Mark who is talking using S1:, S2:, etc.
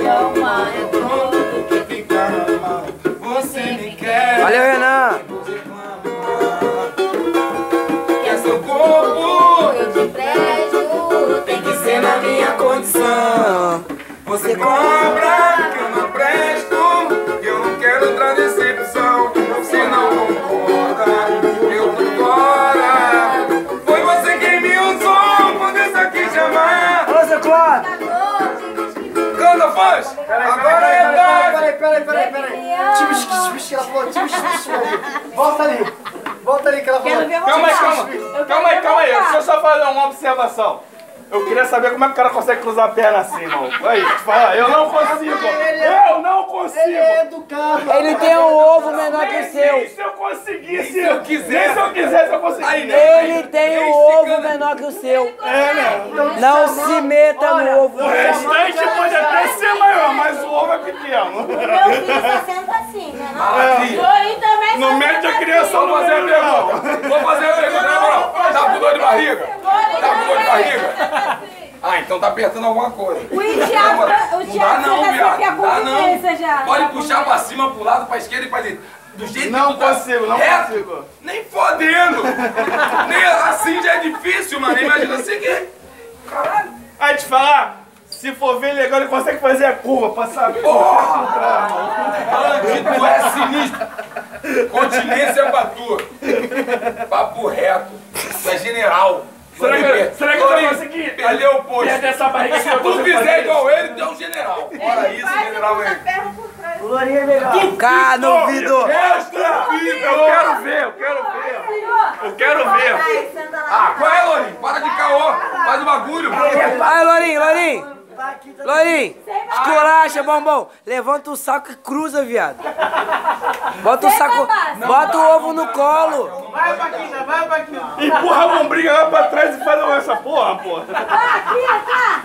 S1: alma é tudo que fica na mão. Você me quer.
S2: Valeu, Renan.
S1: Quer seu corpo,
S3: Eu te presto,
S1: tem que ser na minha condição. Você cobra que eu não presto, que eu não quero outra decepção. Você não concorda, eu tô fora. Foi você quem me usou quando eu só quis chamar.
S2: Alô, Zé Clóvis.
S1: Canta, faz! Agora é tarde!
S4: Peraí. Time ela falou, time Volta ali. Volta ali que ela falou.
S5: Calma aí. Deixa eu só fazer uma observação. Eu queria saber como é que o cara consegue cruzar a perna assim, irmão. Aí, fala, eu não consigo.
S4: Ele é educado.
S2: Ele tem um ovo menor que o seu.
S5: Nem se eu conseguisse.
S1: Se eu quisesse,
S5: eu conseguisse.
S2: Ele tem um ovo menor que o seu. Não se meta no ovo
S5: O
S2: do seu.
S5: restante pode até ser maior, mas o ovo é pequeno.
S3: Meu filho tá sendo assim, né?
S1: aqui.
S3: Também
S5: Não mete a criança no
S1: Vou fazer a pergunta. Vou fazer a pergunta, na moral. Tá com dor de barriga? Tá com dor de barriga? Ah, então tá apertando alguma coisa.
S3: O Thiago
S1: Não dá não, viado.
S3: que a
S1: Dá não.
S3: consciência já.
S1: Pode puxar pra cima, pro lado, pra esquerda e pra direita. Do jeito
S5: Não
S1: que tu tá
S5: consigo, não
S1: reto,
S5: consigo.
S1: Nem fodendo. Nem assim já é difícil, mano. Imagina assim que... Caralho.
S5: Aí te falar, se for ver legal, ele consegue fazer a curva, passar.
S1: Porra! Bandido, tu é sinistro. Continência pra tu. Papo reto. Tu é general.
S5: Será que eu vou conseguir?
S1: Perdeu o posto.
S5: Perder essa barriga
S1: Se
S5: que eu
S1: tu
S5: vou
S1: fizer
S5: fazer
S1: igual ele, tu é um general. Fora isso, general é.
S4: O Lourinho é melhor.
S2: Cá no vidro.
S5: Eu quero ver.
S1: Ah, qual é, Lourinho? Para de caô. Faz o bagulho.
S2: Vai, Lourinho. Lourinho, esculacha, bombom. Levanta o saco e cruza, viado. Bota o saco, bota o ovo no colo.
S4: Vai, Paquinha.
S5: Empurra a lombriga lá pra trás e faz essa porra.
S3: Aqui, tá?